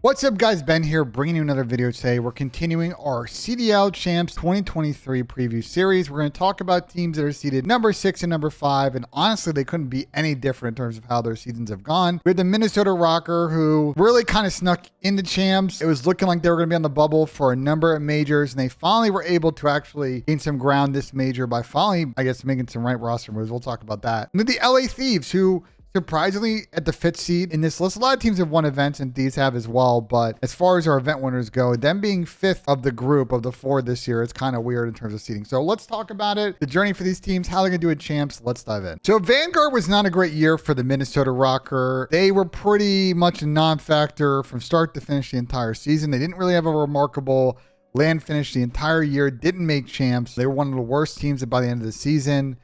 What's up guys, Ben here bringing you another video today. We're continuing our CDL Champs 2023 preview series. We're going to talk about teams that are seeded number 6 and number 5, and honestly they couldn't be any different in terms of how their seasons have gone. We had the Minnesota ROKKR, who really kind of snuck into Champs. It was looking like they were going to be on the bubble for a number of majors, and they finally were able to actually gain some ground this major by finally, I guess, making some right roster moves. We'll talk about that. And then the LA Thieves, who surprisingly at the 5th seed in this list. A lot of teams have won events, and these have as well, but as far as our event winners go, them being 5th of the group of the 4 this year, it's kind of weird in terms of seeding. So let's talk about it, the journey for these teams, how they're gonna do at Champs. Let's dive in. So Vanguard was not a great year for the Minnesota ROKKR. They were pretty much a non-factor from start to finish the entire season. They didn't really have a remarkable land finish the entire year, didn't make Champs. They were one of the worst teams by the end of the season.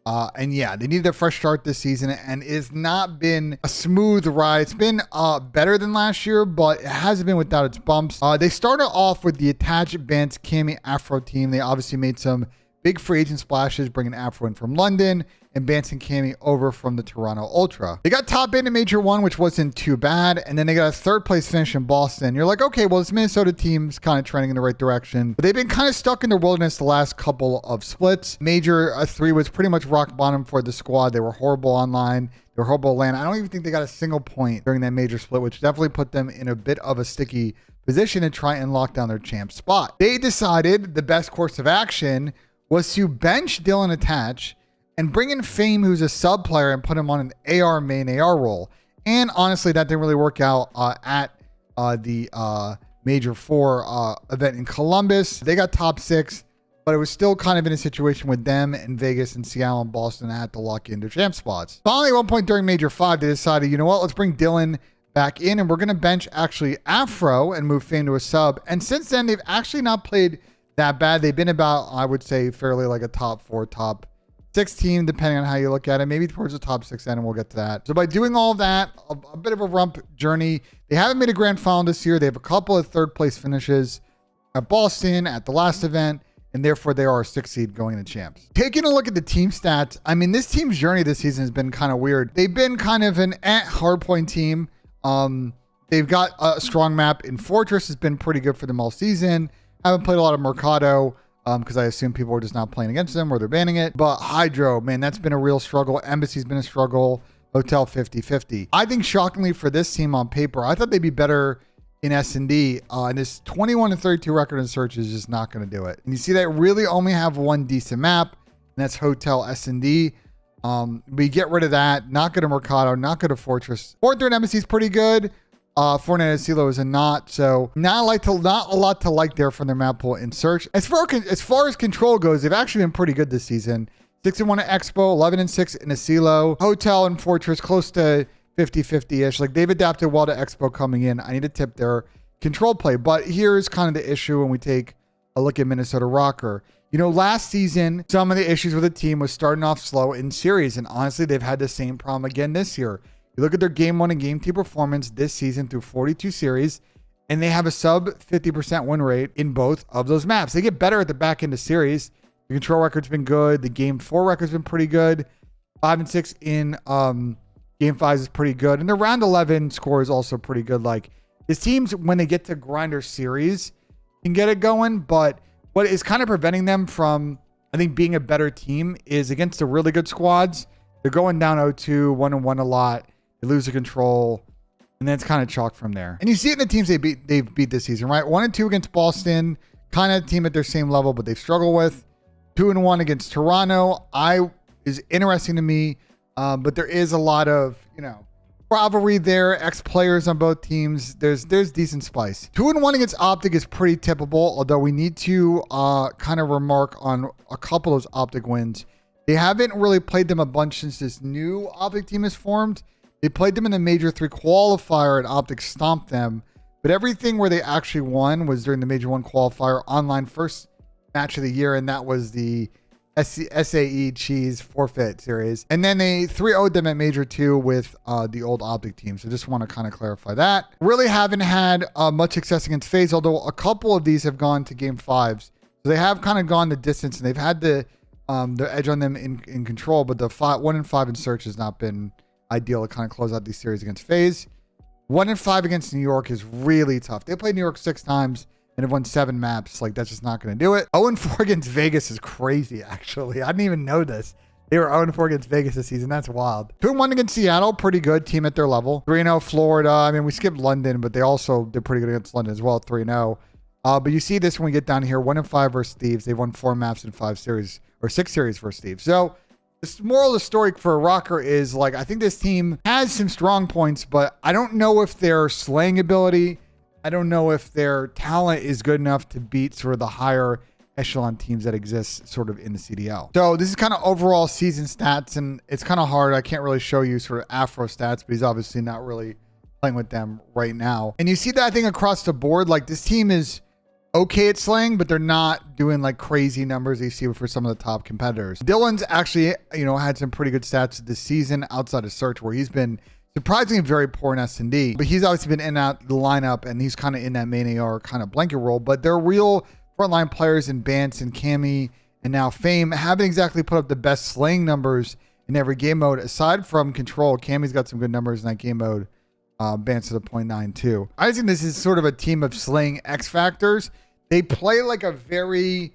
And yeah, they needed a fresh start this season, and it's not been a smooth ride. It's been better than last year, but it hasn't been without its bumps. They started off with the attached Bance Cammy Afro team. They obviously made some big free agent splashes, bringing Afro in from London and Bance and Cammy over from the Toronto Ultra. They got top 8 in Major 1, which wasn't too bad, and then they got a 3rd place finish in Boston. You're like, okay, well, this Minnesota team's kind of trending in the right direction, but they've been kind of stuck in the wilderness the last couple of splits. Major 3 was pretty much rock bottom for the squad. They were horrible online. They were horrible land. I don't even think they got a single point during that major split, which definitely put them in a bit of a sticky position to try and lock down their champ spot. They decided the best course of action was to bench Dylan Attach and bring in Fame, who's a sub player, and put him on an AR main AR role. And honestly, that didn't really work out at the Major 4 event in Columbus. They got top 6, but it was still kind of in a situation with them and Vegas and Seattle and Boston that had to lock into champ spots. Finally, at one point during Major 5, they decided, you know what, let's bring Dylan back in, and we're going to bench actually Afro and move Fame to a sub. And since then, they've actually not played that bad. They've been about, I would say, fairly like a top 4, top 6 team, depending on how you look at it, maybe towards the top 6 end, and we'll get to that. So by doing all of that, a bit of a rump journey. They haven't made a grand final this year. They have a couple of 3rd place finishes at Boston at the last event, and therefore they are a 6th seed going into Champs. Taking a look at the team stats, I mean, this team's journey this season has been kind of weird. They've been kind of an hardpoint team. They've got a strong map in Fortress, has been pretty good for them all season. Haven't played a lot of Mercado, because I assume people are just not playing against them or they're banning it. But Hydro, man, that's been a real struggle. Embassy's been a struggle. Hotel 50-50. I think shockingly for this team on paper, I thought they'd be better in S&D. And this 21-32 record in search is just not going to do it. And you see they really only have one decent map, and that's Hotel S&D. We get rid of that. Not good at Mercado, not good at Fortress. 4th Embassy is pretty good. Fortnite Silo is a not, so not a lot to like there from their map pool in search. As far as control goes, they've actually been pretty good this season. 6-1 at Expo, 11-6 in Asilo. Hotel and Fortress close to 50-50-ish. Like, they've adapted well to Expo coming in. I need to tip their control play, but here's kind of the issue when we take a look at Minnesota ROKKR. You know, last season, some of the issues with the team was starting off slow in series, and honestly, they've had the same problem again this year. You look at their game 1 and game 2 performance this season through 42 series, and they have a sub 50% win rate in both of those maps. They get better at the back end of series. The control record's been good. The game 4 record's been pretty good. 5-6 in game 5 is pretty good. And the round 11 score is also pretty good. Like, these teams, when they get to grinder series, can get it going. But what is kind of preventing them from, I think, being a better team is against the really good squads. They're going down 0-2, 1-1 a lot. They lose the control, and then it's kind of chalk from there. And you see it in the teams they've beat this season, right? 1-2 against Boston, kind of team at their same level, but they've struggled with. 2-1 against Toronto. Is interesting to me, but there is a lot of, you know, rivalry there. Ex-players on both teams. There's decent spice. 2-1 against Optic is pretty typical, although we need to kind of remark on a couple of those Optic wins. They haven't really played them a bunch since this new Optic team is formed. They played them in the Major 3 qualifier, and Optic stomped them. But everything where they actually won was during the Major 1 qualifier online first match of the year, and that was the SAE Cheese forfeit series. And then they 3-0'd them at Major 2 with the old Optic team. So just want to kind of clarify that. Really haven't had much success against FaZe, although a couple of these have gone to game 5s. So they have kind of gone the distance, and they've had the edge on them in control, but the 1-5 in search has not been ideal to kind of close out these series against FaZe. 1-5 against New York is really tough. They played New York 6 times and have won 7 maps. Like, that's just not going to do it. 0-4 against Vegas is crazy, actually. I didn't even know this. They were 0-4 against Vegas this season. That's wild. 2-1 against Seattle. Pretty good team at their level. 3-0 Florida. I mean, we skipped London, but they also did pretty good against London as well, 3-0. But you see this when we get down here. 1-5 versus Thieves. They've won 4 maps in 5 series, or 6 series versus Thieves. So the moral of the story for ROKKR is, like, I think this team has some strong points, but I don't know if their slaying ability, I don't know if their talent is good enough to beat sort of the higher echelon teams that exist sort of in the CDL. So this is kind of overall season stats, and it's kind of hard. I can't really show you sort of Afro stats, but he's obviously not really playing with them right now. And you see that, I think, across the board. Like, this team is okay at slaying, but they're not doing like crazy numbers you see for some of the top competitors. Dylan's actually, had some pretty good stats this season outside of Search, where he's been surprisingly very poor in S&D, but he's obviously been in and out the lineup, and he's kind of in that main AR kind of blanket role. But they're real frontline players in Bance and Cammy and now Fame haven't exactly put up the best slaying numbers in every game mode. Aside from Control, Cammy's got some good numbers in that game mode. Bance to the 0.92. I think this is sort of a team of slaying X factors. They play like a very,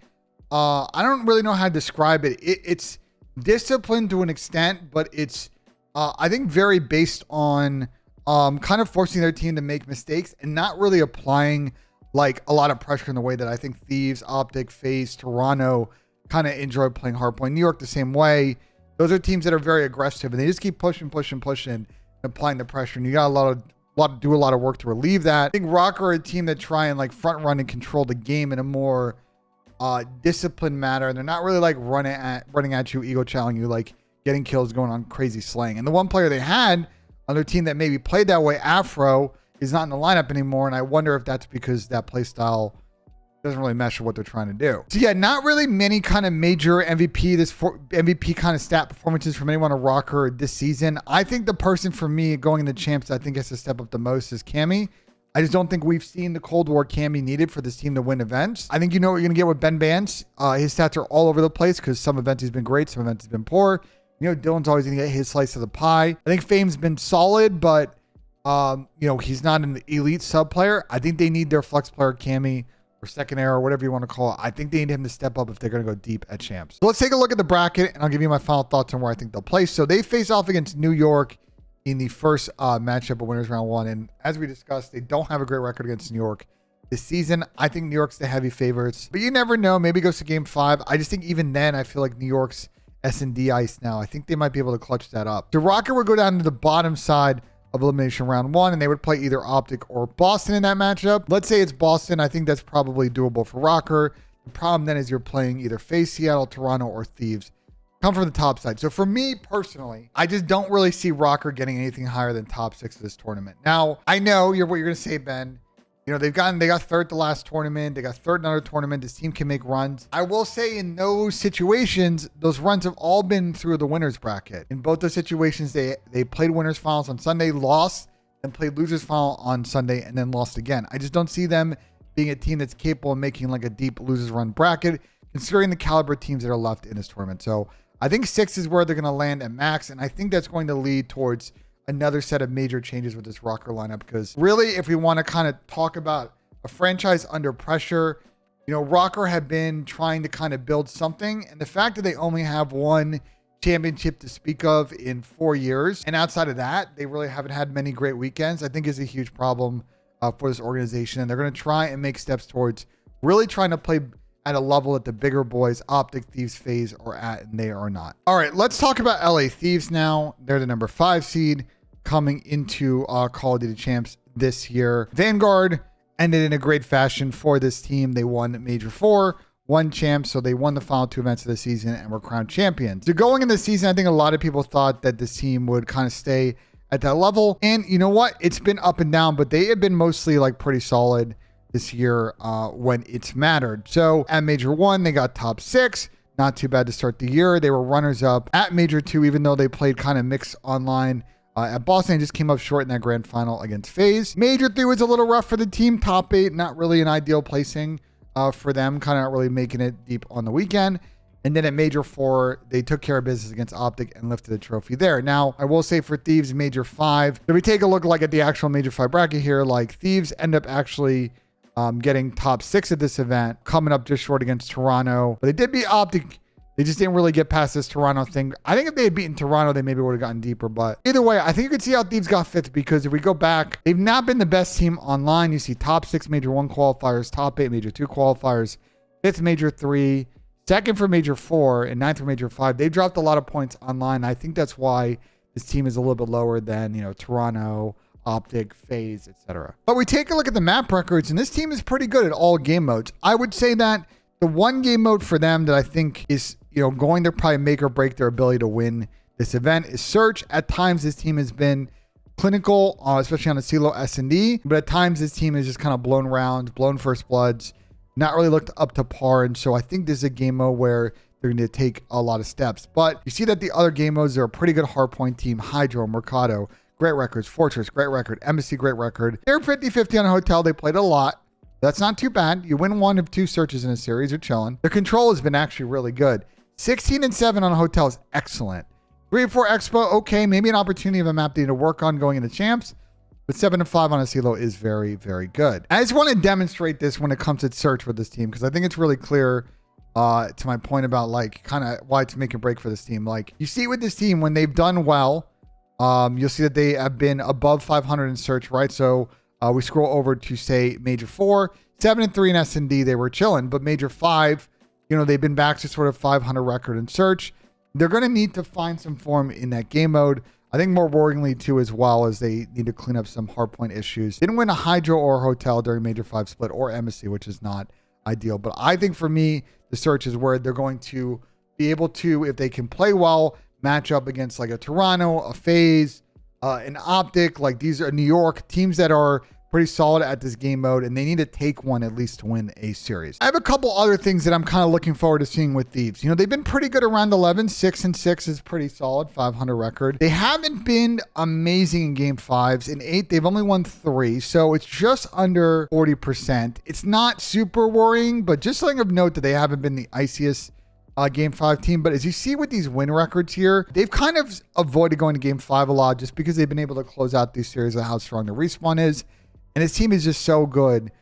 I don't really know how to describe it. It's disciplined to an extent, but it's, I think, very based on kind of forcing their team to make mistakes and not really applying like a lot of pressure in the way that I think Thieves, Optic, FaZe, Toronto kind of enjoy playing hardpoint. New York the same way. Those are teams that are very aggressive, and they just keep pushing, and applying the pressure. And you got do a lot of work to relieve that. I think ROKKR are a team that try and like front run and control the game in a more disciplined manner. And they're not really like running at you, ego challenging you, like getting kills, going on crazy slaying. And the one player they had on their team that maybe played that way, Afro, is not in the lineup anymore. And I wonder if that's because that play style doesn't really mesh with what they're trying to do. So yeah, not really many kind of major MVP kind of stat performances from anyone on ROKKR this season. I think the person for me going into champs I think has to step up the most is Cammy. I just don't think we've seen the Cold War Cammy needed for this team to win events. I think you know what you're going to get with Ben Bance. His stats are all over the place because some events he's been great, some events he's been poor. Dylan's always going to get his slice of the pie. I think Fame's been solid, but he's not an elite sub player. I think they need their flex player Cammy, or second air, or whatever you want to call it. I think they need him to step up if they're going to go deep at champs. So let's take a look at the bracket, and I'll give you my final thoughts on where I think they'll place. So they face off against New York in the first matchup of winners round 1. And as we discussed, they don't have a great record against New York this season. I think New York's the heavy favorites, but you never know. Maybe it goes to game 5. I just think even then, I feel like New York's S&D ice now. I think they might be able to clutch that up. So ROKKR would go down to the bottom side of elimination round 1, and they would play either Optic or Boston in that matchup. Let's say it's Boston. I think that's probably doable for ROKKR. The problem then is you're playing either FaZe, Seattle, Toronto, or Thieves. Come from the top side. So for me personally, I just don't really see ROKKR getting anything higher than top 6 of this tournament. Now, I know what you're going to say, Ben. They got third the last tournament. They got third in another tournament. This team can make runs. I will say in those situations, those runs have all been through the winners bracket. In both those situations, they played winners finals on Sunday, lost, and played losers final on Sunday, and then lost again. I just don't see them being a team that's capable of making like a deep losers run bracket, considering the caliber of teams that are left in this tournament. So I think 6 is where they're going to land at max, and I think that's going to lead towards another set of major changes with this ROKKR lineup, because really, if we want to kind of talk about a franchise under pressure, ROKKR have been trying to kind of build something, and the fact that they only have one championship to speak of in 4 years, and outside of that, they really haven't had many great weekends, I think is a huge problem for this organization. And they're going to try and make steps towards really trying to play at a level that the bigger boys, Optic, Thieves, FaZe, are at, and they are not. All right, let's talk about LA Thieves now. They're the number 5 seed coming into Call of Duty Champs this year. Vanguard ended in a great fashion for this team. They won Major 4, won Champs, so they won the final 2 events of the season and were crowned champions. So going into the season, I think a lot of people thought that this team would kind of stay at that level. And you know what? It's been up and down, but they have been mostly like pretty solid this year when it's mattered. So at Major 1, they got top 6. Not too bad to start the year. They were runners up at Major 2, even though they played kind of mixed online. At Boston, they just came up short in that grand final against FaZe. Major 3 was a little rough for the team. Top 8, not really an ideal placing for them. Kind of not really making it deep on the weekend. And then at Major 4, they took care of business against Optic and lifted the trophy there. Now, I will say for Thieves Major 5, if we take a look like at the actual Major 5 bracket here, like Thieves end up actually getting top 6 at this event, coming up just short against Toronto. But they did beat Optic. They just didn't really get past this Toronto thing. I think if they had beaten Toronto, they maybe would have gotten deeper. But either way, I think you could see how Thieves got 5th, because if we go back, they've not been the best team online. You see top 6 Major 1 qualifiers, top 8 Major 2 qualifiers, 5th Major 3, 2nd for Major 4, and 9th for Major 5. They've dropped a lot of points online. I think that's why this team is a little bit lower than, Toronto, Optic, FaZe, etc. But we take a look at the map records, and this team is pretty good at all game modes. I would say that the one game mode for them that I think is, going to probably make or break their ability to win this event is Search. At times, this team has been clinical, especially on the CDL S&D, but at times this team is just kind of blown rounds, blown first bloods, not really looked up to par. And so I think this is a game mode where they're going to take a lot of steps. But you see that the other game modes are a pretty good hardpoint team. Hydro, Mercado, great records. Fortress, great record. Embassy, great record. They're 50-50 on a hotel. They played a lot. That's not too bad. You win 1 of 2 searches in a series. You're chilling. Their control has been actually really good. 16-7 on a hotel is excellent. 3-4 Expo, okay, maybe an opportunity of a map they need to work on going into champs. But 7-5 on a CeeLo is very, very good. I just want to demonstrate this when it comes to search with this team, because I think it's really clear to my point about like kind of why it's make or break for this team. Like you see with this team, when they've done well, you'll see that they have been above 500 in search, right? So we scroll over to say Major 4, 7-3 in S&D, they were chilling. But Major 5, they've been back to sort of 500 record in search. They're going to need to find some form in that game mode. I think more worryingly too, as well, as they need to clean up some hardpoint issues. Didn't win a Hydro or a hotel during Major 5 split or Embassy, which is not ideal. But I think for me, the search is where they're going to be able to, if they can play well, match up against like a Toronto, a FaZe, an Optic. Like these are New York teams that are pretty solid at this game mode, and they need to take one at least to win a series. I have a couple other things that I'm kind of looking forward to seeing with Thieves. They've been pretty good around 11. 6-6 is pretty solid, 500 record. They haven't been amazing in game 5s. In 8, they've only won 3, so it's just under 40%. It's not super worrying, but just something of note that they haven't been the iciest game 5 team. But as you see with these win records here, they've kind of avoided going to game 5 a lot just because they've been able to close out these series of how strong the respawn is. And his team is just so good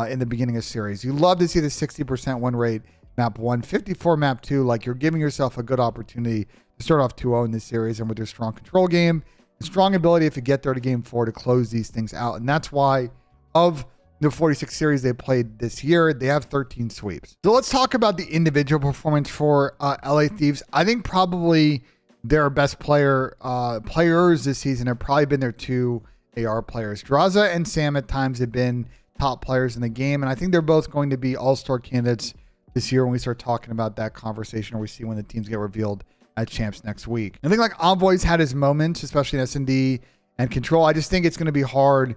in the beginning of series. You love to see the 60% win rate map 1, 54 map 2. Like you're giving yourself a good opportunity to start off 2-0 in this series, and with their strong control game, and strong ability if you get there to game 4 to close these things out. And that's why of the 46 series they played this year, they have 13 sweeps. So let's talk about the individual performance for LA Thieves. I think probably their best players this season have probably been their 2 AR players. Draza and Sam at times have been top players in the game, and I think they're both going to be all-star candidates this year when we start talking about that conversation, or we see when the teams get revealed at champs next week. I think like Envoy's had his moments, especially in S&D and control. I just think it's going to be hard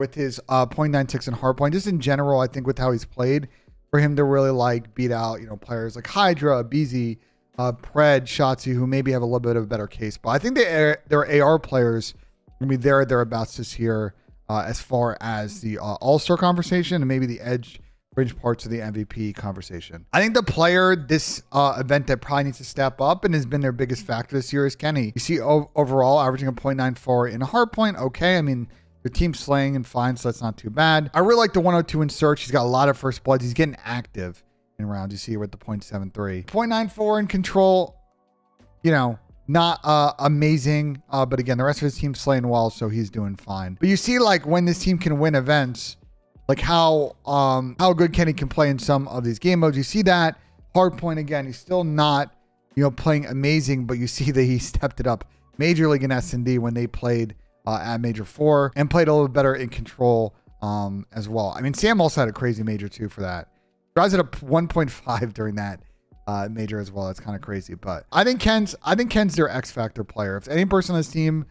with his 0.96 and hardpoint. Just in general, I think with how he's played, for him to really like beat out players like Hydra, BZ, Pred, Shotzi, who maybe have a little bit of a better case. But I think their AR players going to be thereabouts this year as far as the all-star conversation and maybe the edge fringe parts of the MVP conversation. I think the player this event that probably needs to step up and has been their biggest factor this year is Kenny. You see overall averaging a 0.94 in a hard point. Okay, I mean, their team's slaying and fine, so that's not too bad. I really like the 102 in search. He's got a lot of first bloods. He's getting active in rounds. You see with the 0.73. 0.94 in control, not amazing, but again, the rest of his team's slaying well, so he's doing fine. But you see, like, when this team can win events, like how good Kenny can play in some of these game modes. You see that hard point again. He's still not, playing amazing, but you see that he stepped it up Major League in S&D when they played at Major 4 and played a little bit better in control as well. I mean, Sam also had a crazy Major 2 for that. Drives it up 1.5 during that Major as well. That's kind of crazy, but I think Ken's their X factor player. If any person on this team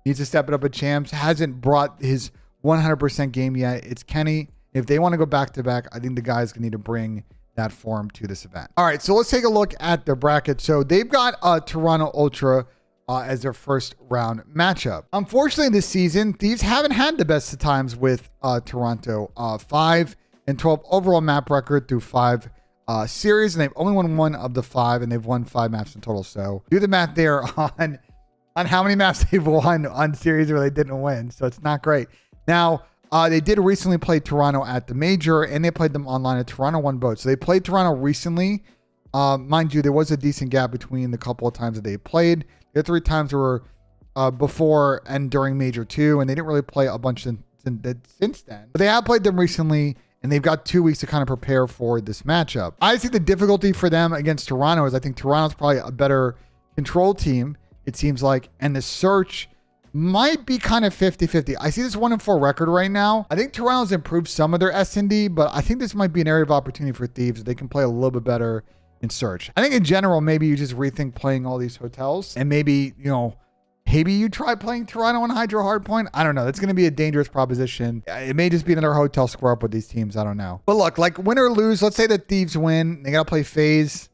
needs to step it up at champs, hasn't brought his 100% game yet, it's Kenny. If they want to go back to back, I think the guys need to bring that form to this event. All right, so let's take a look at their bracket. So they've got Toronto Ultra as their first round matchup. Unfortunately, this season, Thieves haven't had the best of times with Toronto. 5 and 12 overall map record through 5 series, and they've only won 1 of the 5, and they've won 5 maps in total. So do the math there on how many maps they've won on series where they didn't win. So it's not great. Now, they did recently play Toronto at the major, and they played them online at Toronto won both. So they played Toronto recently. Mind you, there was a decent gap between the couple of times that they played. The 3 times were before and during Major 2, and they didn't really play a bunch since then. But they have played them recently, and they've got 2 weeks to kind of prepare for this matchup. I think the difficulty for them against Toronto is I think Toronto's probably a better control team, it seems like, and the search might be kind of 50-50. I see this 1-4 record right now. I think Toronto's improved some of their S&D, but I think this might be an area of opportunity for Thieves. They can play a little bit better in search. I think in general, maybe you just rethink playing all these hotels, and maybe, you know, maybe you try playing Toronto on Hydro Hardpoint. I don't know. That's going to be a dangerous proposition. It may just be another hotel square up with these teams. I don't know. But look, like win or lose, let's say that Thieves win. They got to play FaZe.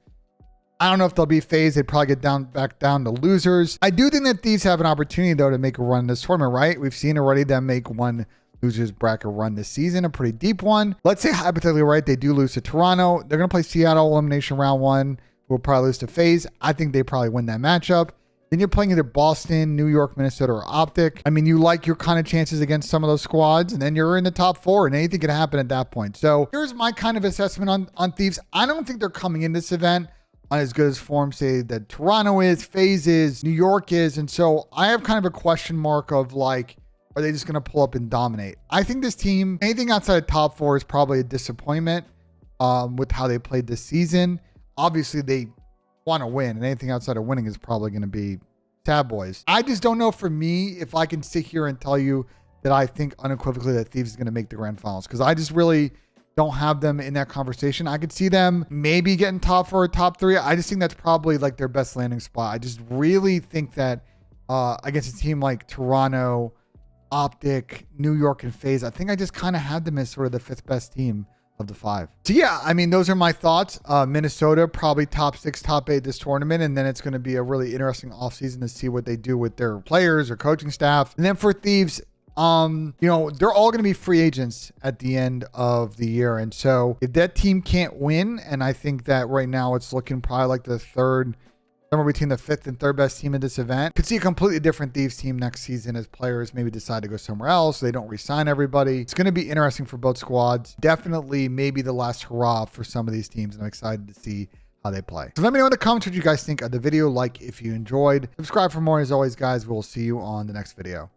I don't know if they'll be FaZe. They'd probably get back down to losers. I do think that Thieves have an opportunity, though, to make a run in this tournament, right? We've seen already them make one losers bracket run this season, a pretty deep one. Let's say hypothetically, right, they do lose to Toronto. They're going to play Seattle elimination round 1. Who will probably lose to FaZe. I think they probably win that matchup. Then you're playing either Boston, New York, Minnesota, or Optic. I mean, you like your kind of chances against some of those squads, and then you're in the top 4, and anything can happen at that point. So here's my kind of assessment on Thieves. I don't think they're coming in this event on as good as form, say, that Toronto is, FaZe is, New York is, and so I have kind of a question mark of, like, are they just going to pull up and dominate? I think this team, anything outside of top 4 is probably a disappointment with how they played this season. Obviously, they want to win, and anything outside of winning is probably going to be tab boys. I just don't know, for me, if I can sit here and tell you that I think unequivocally that Thieves is going to make the grand finals, because I just really don't have them in that conversation. I could see them maybe getting top 4 or top 3. I just think that's probably like their best landing spot. I just really think that against a team like Toronto, Optic, New York, and FaZe, I think I just kind of had them as sort of the 5th best team of the 5. So yeah, I mean, those are my thoughts. Minnesota probably top 6, top 8 this tournament, and then it's going to be a really interesting offseason to see what they do with their players or coaching staff. And then for Thieves, you know, they're all going to be free agents at the end of the year, and so if that team can't win, and I think that right now it's looking probably like the third, somewhere between the 5th and 3rd best team in this event. Could see a completely different Thieves team next season as players maybe decide to go somewhere else. They don't re-sign everybody. It's going to be interesting for both squads. Definitely maybe the last hurrah for some of these teams, and I'm excited to see how they play. So let me know in the comments what you guys think of the video. Like if you enjoyed. Subscribe for more. As always, guys, we'll see you on the next video.